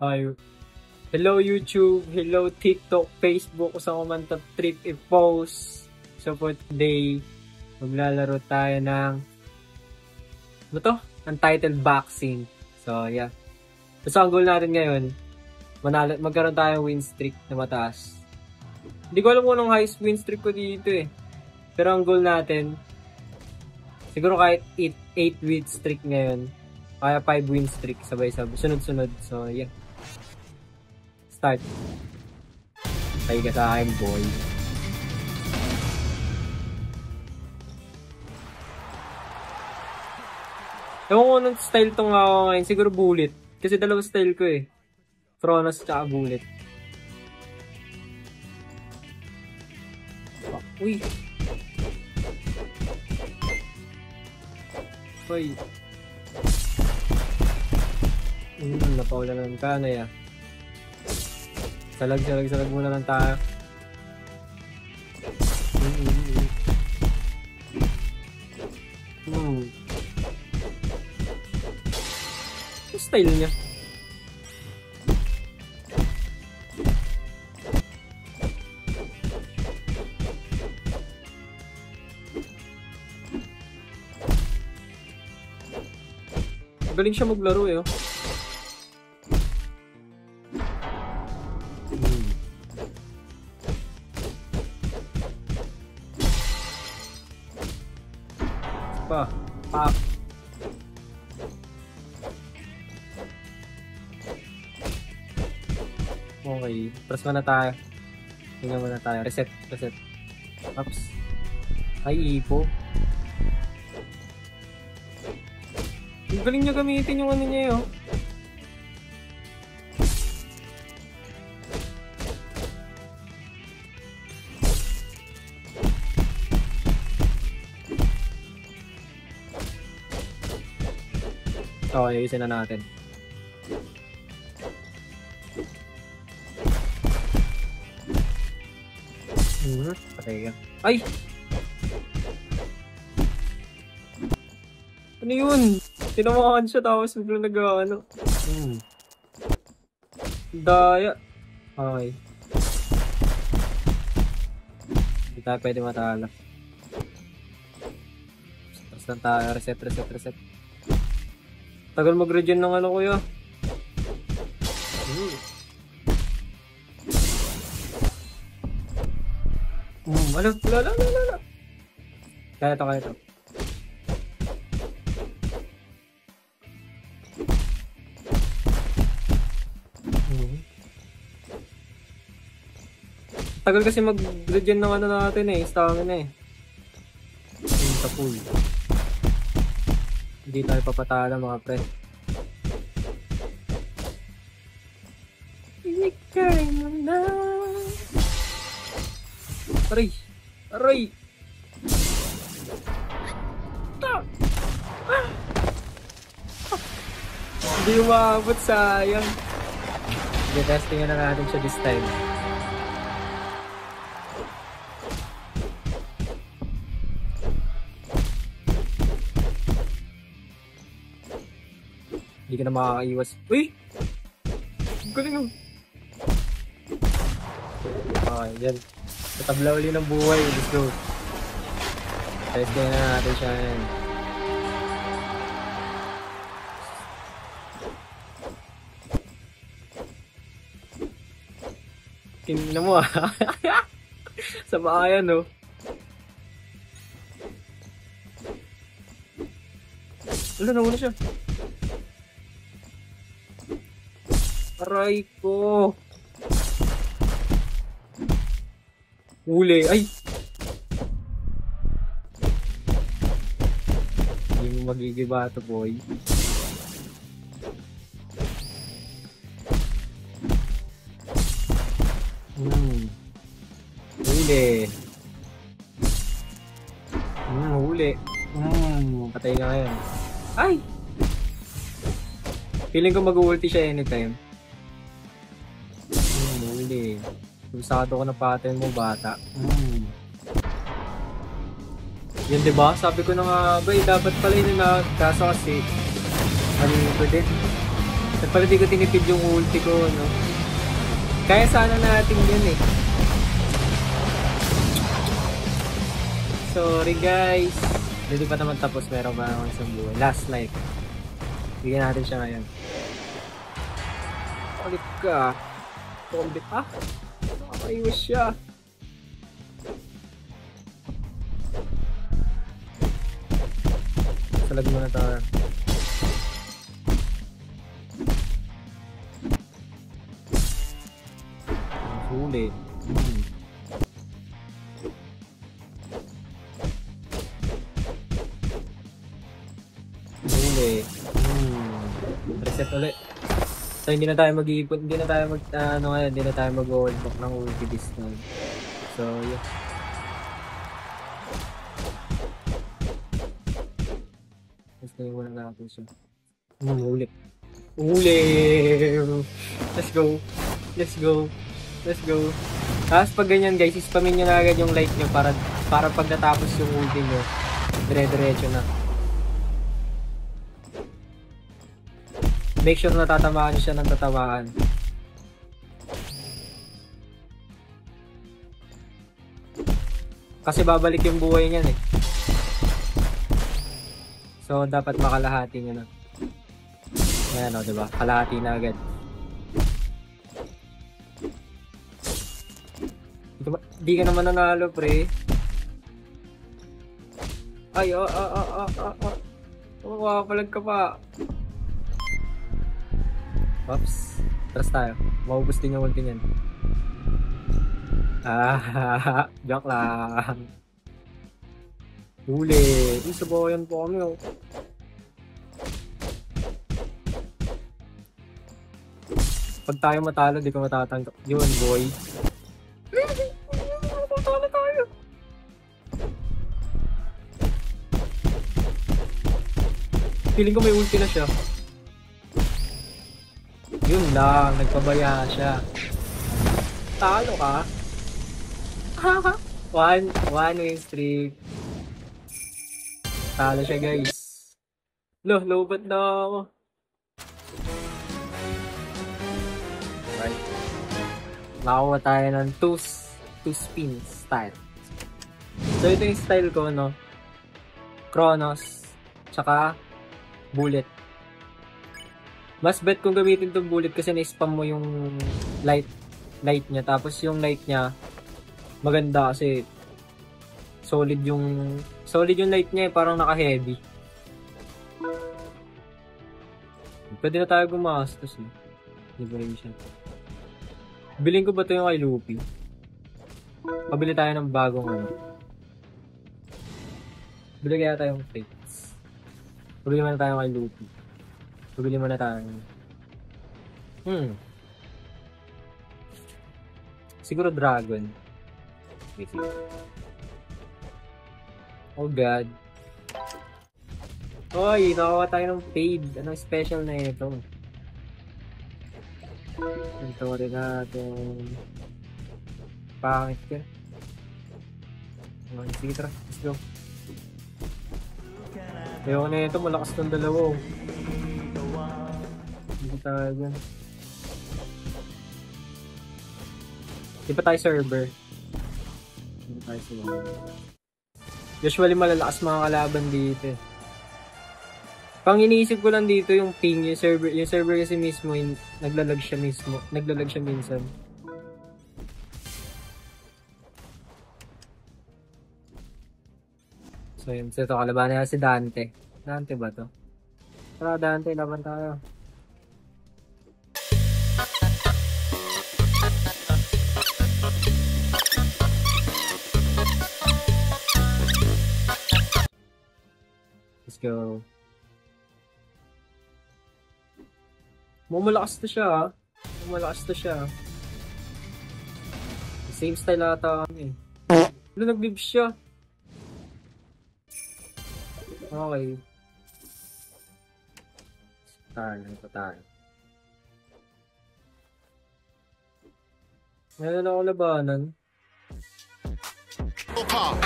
Ay, hello YouTube, hello TikTok, Facebook, kung saan ko man trip i-post. So for today, maglalaro tayo ng ano to? Untitled Boxing. So yeah. So ang goal natin ngayon, magkaroon tayo win streak na mataas. Hindi ko alam kung anong highest win streak ko dito eh. Pero ang goal natin, siguro kahit 8 win streak ngayon, kaya 5 win streak sabay-sabay, sunod-sunod. So yeah. Start. Tayo ka sa akin, boy. Ewan ko anong style tong ako ngayon. Siguro bullet. Kasi dalawang style ko eh. Chronos tsaka bullet. Uy. Uy. Napawala ng kanay ah. Salag muna lang tayo. Style niya. Galing siya maglaro eh. Pak. Okay, press muna tayo. Tingnan muna tayo. Reset. Oops. Ay, ipo. Ang galing niya gamitin yung ano niya yun. Okay, ayusin na natin. Patay ka. Ay! Ano yun? Tinamaan siya tapos biglang nag-ano. Daya. Okay. Hindi tayo pwede matala. Tapos lang tayo. Reset. Tagal mag-regen ng ano kuya. Wala. Kaya to. Tagal kasi mag-regen ng ano natin eh, stamina eh. Sa pool. Hindi tayo papatala mga pre. Ikay mo na. Aray! Hindi umabot, sayang. I-testing na natin siya this time. Hindi ka na makakaiwas. Uy! Galing mo. Okay, yan. Tatabla uli ng buhay. Let's go. Testing na natin siya yan. Tingnan mo ah. Sa bahayan no. Wala, nauna siya. Aray ko. Huli. Ay! Hindi mo magigiba ito, boy. Huli. Huli. Patay ka ngayon. Ay! Feeling ko mag-ulti siya anytime. Huli. Usado ko na pattern mo, bata. Yun diba? Sabi ko na nga ba, dapat pala yun na kaso kasi mali ko din. Pala di ko tinipid yung ulti ko, no? Kaya sana natin yun eh. Sorry guys. Hindi pa naman tapos. Meron pa akong isang buhay. Last life. Bigyan natin siya ngayon. Ulit ka. Combat. Ah! Nakaiwas siya. Salag muna tayo. Sulit. Sulit. Reset ulit. So hindi na tayo mag-iipon, hindi na tayo hindi na tayo mag-hold back ng ulti this time. So yeah. Let's go muna natin siya. Ulit. Let's go. Let's go. Let's go. Tapos pag ganyan guys, ispamin nyo na agad yung like nyo para pag natapos yung ulti nyo, dire-diretso na. Make sure na tatamaan siya ng tatamaan. Kasi babalik yung buhay niyan eh. So dapat makalahati nyo na. Ayan o, diba? Kalahati na agad. Di ka naman nanalo, pre. Ay, makapalag ka pa. Oops. Tras tayo. Maubos din yung ulti niyan. Joke lang. Huli. Sabayan po kami, oh. Pag tayo matalo, di ko matatanggap. Yun, boy. Matalo tayo. Feeling ko may ulti na siya. Yun lang, nagpabaya siya. Talo ka? one win streak. Talo siya guys. Lobat na ako. Right. Nakakuha tayo ng two spin style. So ito yung style ko, no? Chronos, tsaka bullet. Mas bet kung gamitin itong bullet kasi na-spam mo yung light niya. Tapos yung light niya maganda kasi solid yung light niya eh, parang naka-heavy. Pwede na tayo gumastos eh. Liberation. Bilhin ko ba ito yung kay Luffy? Pabili tayo ng bagong ano. Bili kaya tayong plates. Pabili muna tayo kay Luffy. Pabili muna tayo. Siguro dragon. Wait. Oh god. Oy, nakakuha tayo ng paid. Anong special na ito? Ito rin natin. Pangit ka. Sige tara, let's go. Ayaw na ito, malakas ng dalawa. Hindi tayo dyan. Di pa tayo server. Hindi tayo server. Usually malalakas mga kalaban dito. Pang iniisip ko lang dito yung ping, yung server kasi mismo, naglalag siya minsan. So yun, ito kalabanan na si Dante. Dante ba to? Tara Dante, laban tayo. Let's go. Malakas na siya, ha? Malakas na siya. Same style ata kami. Ano, nag-live siya. Okay. Tayo. Meron ako labanan.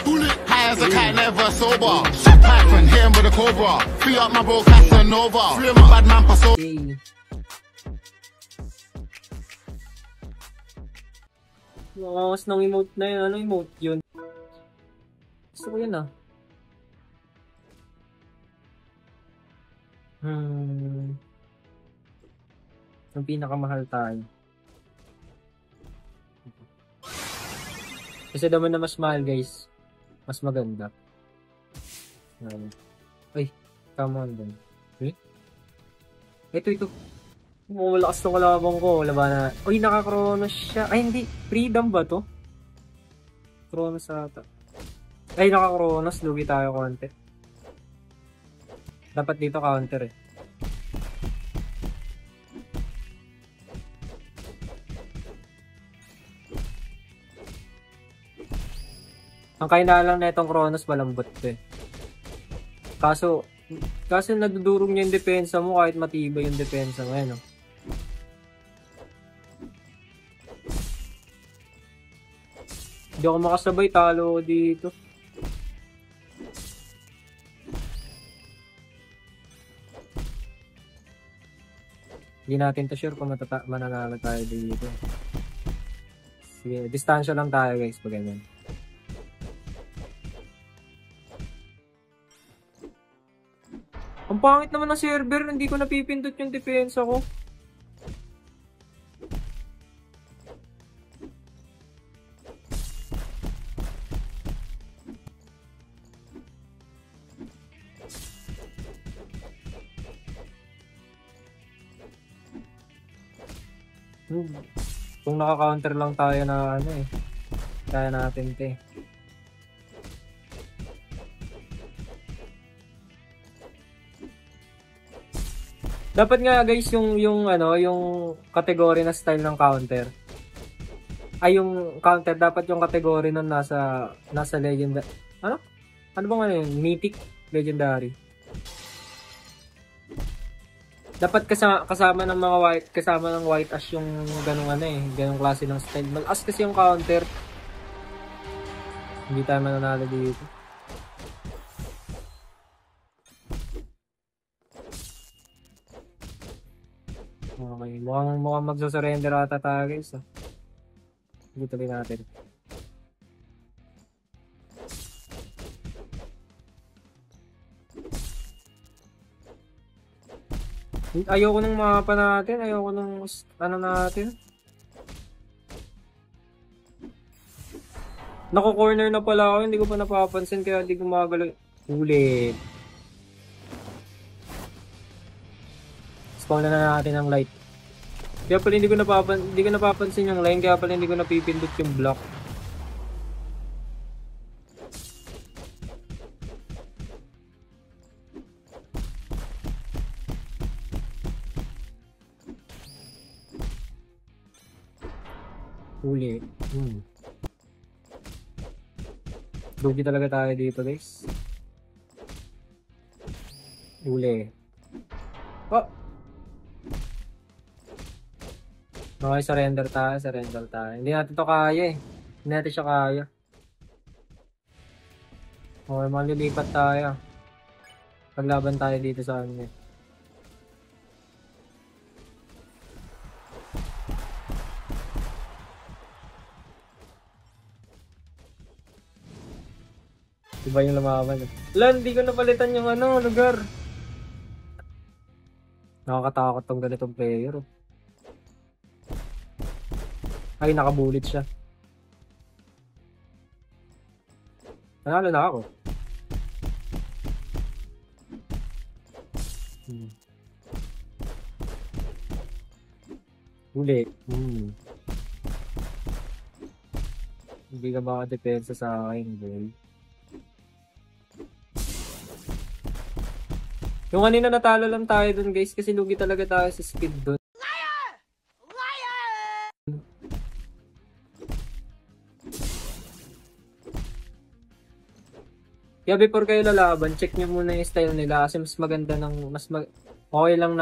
Bullet high as a cat, never sober. Python, hit him with a cobra. Free up my bro Casanova. Free my bad man Paso. Okay. Mas ng emote na yun. Ano emote yun? Gusto ko yun ah. Yung pinakamahal tayo. Kasi naman na mas mahal guys. Mas maganda. Ay, come on din. Eh? Ito. Malakas tong kalabang ko. Wala ba na? Uy, naka-Chronos siya. Ay, hindi. Freedom ba to? Chronos ata. Ay, naka-Chronos. Lugi tayo konti. Dapat dito counter eh. Ang kainalang na itong Chronos, malambot to eh. Kaso nadudurog niya yung depensa mo kahit matibay yung depensa mo. Ayan, no? Hindi ako makasabay, talo dito. Hindi natin to sure kung mananalo tayo dito. Sige, distansya lang tayo guys pag ganyan. Ang pangit naman ng server, hindi ko napipindot yung depensa ko. Kung naka-counter lang tayo na ano eh. Kaya natin ito eh. Dapat nga guys yung category na style ng counter. Ay yung counter dapat yung category nun nasa legend. Ano? Ano bang ano yun? Mythic, legendary. Dapat kasama ng mga white, kasama ng white ash yung ganung ano eh, ganung klase ng style. Mal-as kasi yung counter. Hindi tayo mananalo dito. Okay, mukhang magsusurrender ata tayo guys. Dito tuloy natin. Ayoko ng mapa natin, ayoko ng ano natin. Nako-corner na pala ako, hindi ko pa napapansin kaya hindi ko magalaw. Ulit. Spawn na natin ang light. Kaya pala hindi ko napapansin yung line, kaya pala hindi ko napipindot yung block. Uli. Dugi talaga tayo dito guys. Uli. Oh! Okay, surrender tayo. Hindi natin to kaya eh. Hindi natin siya kaya. Okay, malilipat tayo. Paglaban tayo dito sa ano. Iba yung lumaban. Lan, hindi ko napalitan yung ano, lugar. Nakakatakot tong ganitong player. Ay, nakabulit siya. Nanalo na ako. Huli. Hindi ka makadepensa sa akin, boy. Yung kanina natalo lang tayo dun guys kasi lugi talaga tayo sa speed dun. Kaya before kayo lalaban, check nyo muna yung style nila kasi mas maganda ng okay lang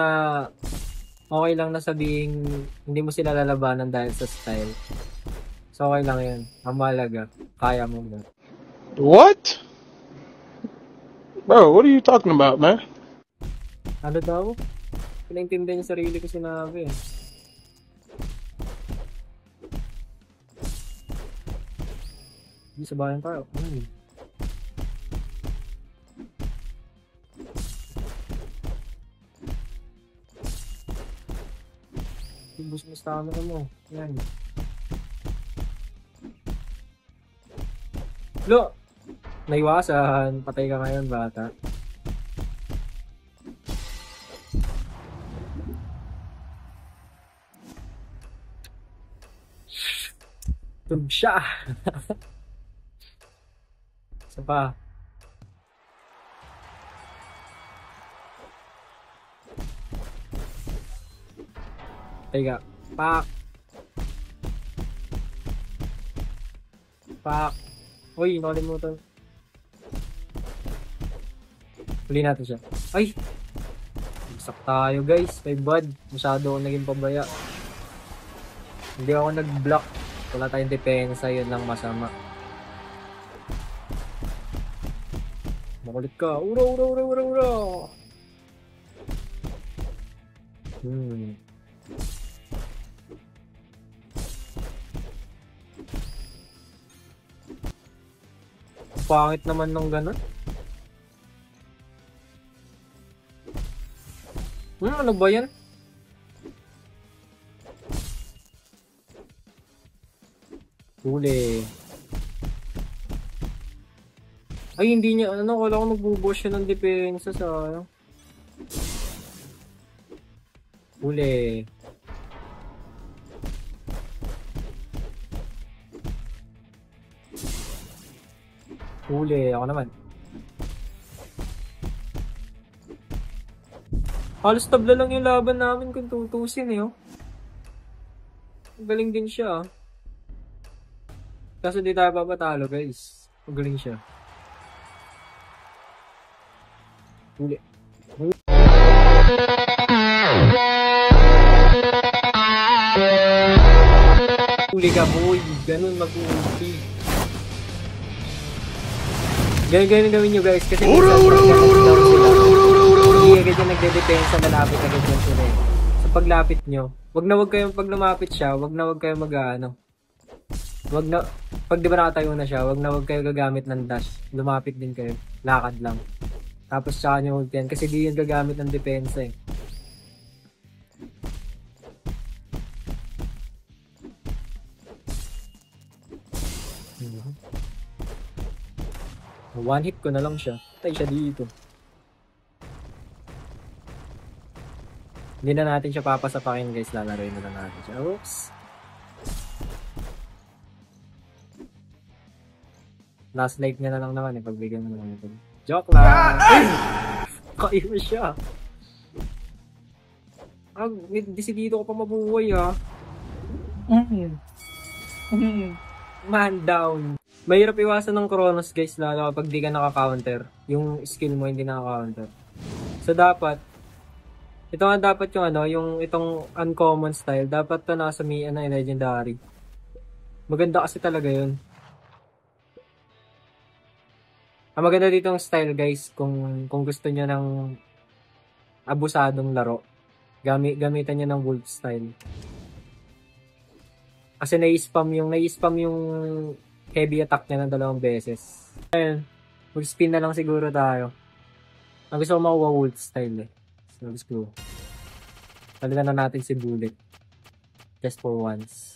na sabihing hindi mo sila lalabanan dahil sa style. So okay lang yun. Ang mahalaga, kaya mo na. What? Bro, what are you talking about, man? Ano daw? Pinaintindihan yung sarili ko sinabi eh. Hindi sa bayan tayo. Ibus mo stamina mo. Yan. Lo! Naiwasan. Patay ka ngayon, bata. Tug siya. Isa pa. Teka. Pak. Pak. Uy, nakalimutan. Huli natin siya. Ay! Bagsak tayo guys. May bad. Masyado ako naging pabaya. Hindi ako nag-block. Wala tayong depensa. Yun lang masama. Makulit ka. Ura, ura, ura, ura, ura. Pangit naman nung ganun. Ano ba yan? Huli. Ay, hindi niya, ano, wala ko magbubush siya ng depensa sa, huli. Huli, ako naman. Halos tabla lang yung laban namin kung tutusin eh, oh. Magaling din siya, ah. Kaso di tayo papatalo, guys. Magaling siya. Huli. Huli ka, boy. Ganun mag-ulti. Ganun gawin nyo, guys. Kasi hindi agad yung nagde-depensa, malapit agad yung sila eh. Sa paglapit nyo, wag kayong pag lumapit siya, wag kayong mag-ano. Wag na, pag di ba nakatayo na siya, wag kayo gagamit ng dash. Lumapit din kayo. Lakad lang. Tapos tsaka nyo ultihan. Kasi di yun gagamit ng depensa eh. One hit ko na lang siya. Patay siya dito. Hindi na natin siya papasapakin guys. Lalaroin na lang natin siya. Oops. Last life niya na lang naman eh. Pagbigyan mo naman ito. Joke lang! Kayo siya! Desidido ko pa mabuhay ah. Man down. Mahirap iwasan ng Chronos guys lalo kapag di ka naka-counter. Yung skill mo hindi naka-counter. So dapat ito nga dapat yung ano, yung itong uncommon style. Dapat to nasa legendary. Maganda kasi talaga yun. Ang maganda dito yung style guys kung gusto niyo ng abusadong laro. Gamitan niyo ng wolf style. Kasi nai-spam yung heavy attack niya ng 2 beses. Ayun, mag-spin na lang siguro tayo. Ang gusto ko makuha wolf style eh. So let's go. Palitan na natin si Bullet. Just for once.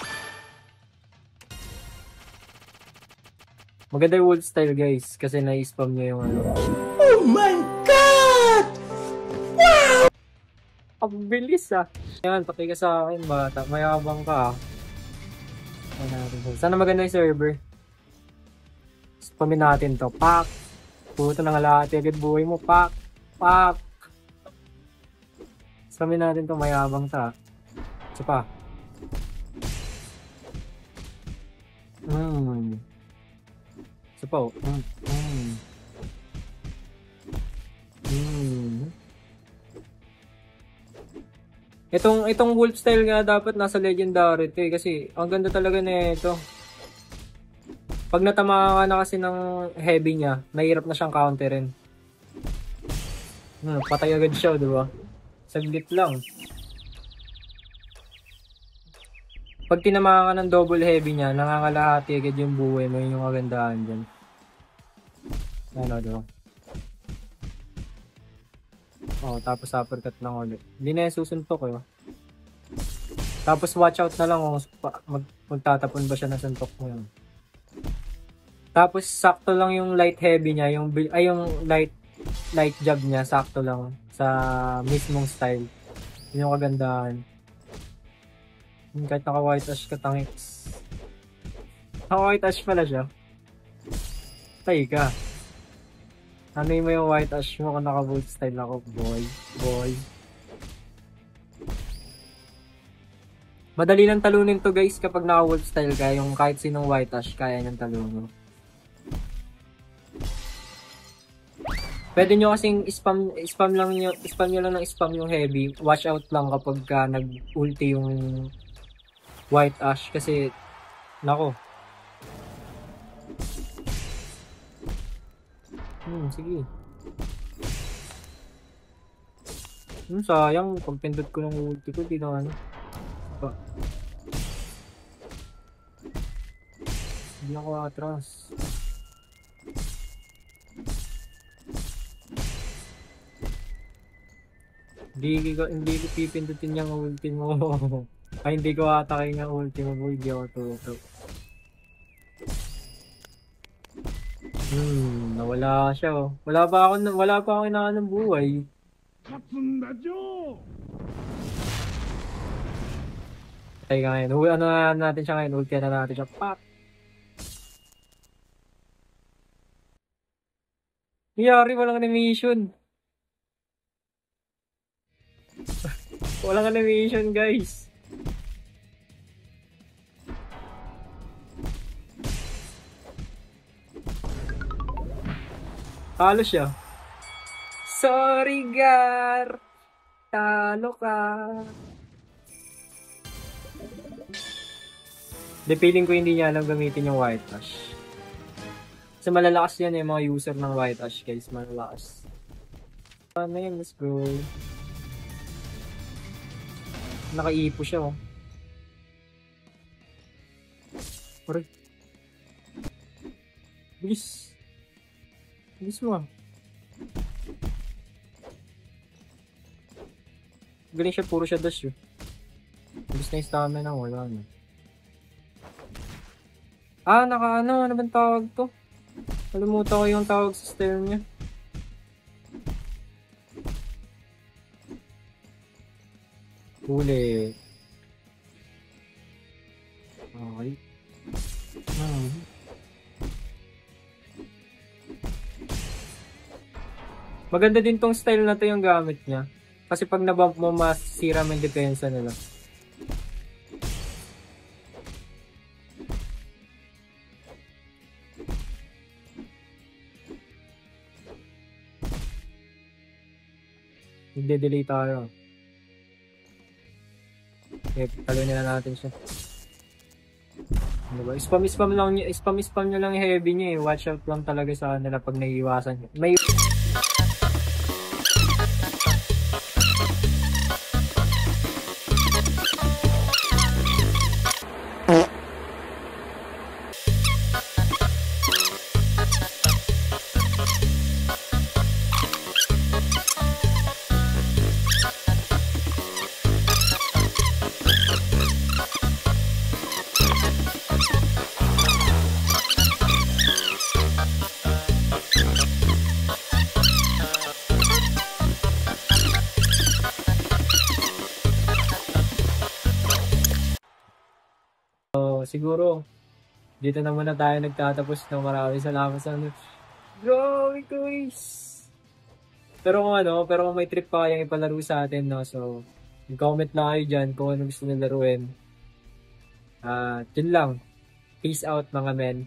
Maganda yung wolf style guys kasi nai-spam niya yung ano. Oh my God! Wow! Ang bilis ah. Ayan, patay ka sa akin bata. Mayabang ka ah. Sana maganda yung server. Spamin natin to. Pak! Puto na nga lahat. Agad buhay mo. Pak! Pak! Spamin natin to. Mayabang ta. Isa pa. Isa pa oh. Itong wolf style nga dapat nasa legendary to eh, kasi ang ganda talaga nito. Pag natama ka na kasi ng heavy niya, mahirap na siyang counterin. Patay agad siya, di ba? Saglit lang. Pag tinamaan ka ng double heavy niya, nangangalahati agad yung buhay mo, yun yung kagandahan dyan. Ano, diba? Tapos uppercut lang ulit. Hindi na yung susuntok eh. Tapos watch out na lang kung magtatapon ba siya ng suntok mo yun. Tapos sakto lang yung light heavy niya, yung light jab niya, sakto lang sa mismong style. Yun yung kagandahan. Kahit naka white ash ka tangix. Naka white ash pala siya. Tay ka. Ano mo yung white ash mo kung naka bolt style ako, boy. Madali lang talunin to guys kapag naka wolf style ka, yung kahit sinong white ash kaya niyang talunin. Pwede nyo kasing spam nyo lang ng spam yung heavy. Watch out lang kapag nag-ulti yung white ash kasi nako. Sige. Sayang pag pindot ko ng ulti ko, di na ano. Hindi ako atras. Hindi ko pipindutin yung ulti mo. Ay, hindi ko atakin yung ulti mo, boy. Hindi ako tuto. Nawala siya, oh. Wala pa ako inaan ng buhay. Patay ka ngayon. Ano na natin siya ngayon? Ulti na natin siya. Pak! Nangyari, walang animation. Walang animation, guys. Talo siya. Sorry, Gar. Talo ka. Feeling ko hindi niya alam gamitin yung white ash. Kasi malalakas yan yung mga user ng white ash, guys. Malalakas. Ano yan? Let's go. Nakaipo siya, oh. Aray. Bilis. Bilis mo, ah. Galing siya, puro siya dash, eh. Bilis na yung stamina, wala na. Ano bang tawag to? Kalimutan ko yung tawag sa style niya. Huli. Okay. Maganda din tong style na to yung gamit niya. Kasi pag nabump mo, masira mo yung depensa nila. Nagde-delay tayo. Okay, talunin na natin siya. Diba? Spam nyo lang yung heavy niya eh. Watch out lang talaga sa nila pag naiiwasan nyo. May siguro dito na muna tayo nagtatapos ng maraming salamat sa ano. Grabe guys. Pero kung may trip pa kayang ipalaro sa atin, no, so comment na kayo dyan kung ano gusto nyo laruin. Yun lang. Peace out mga men.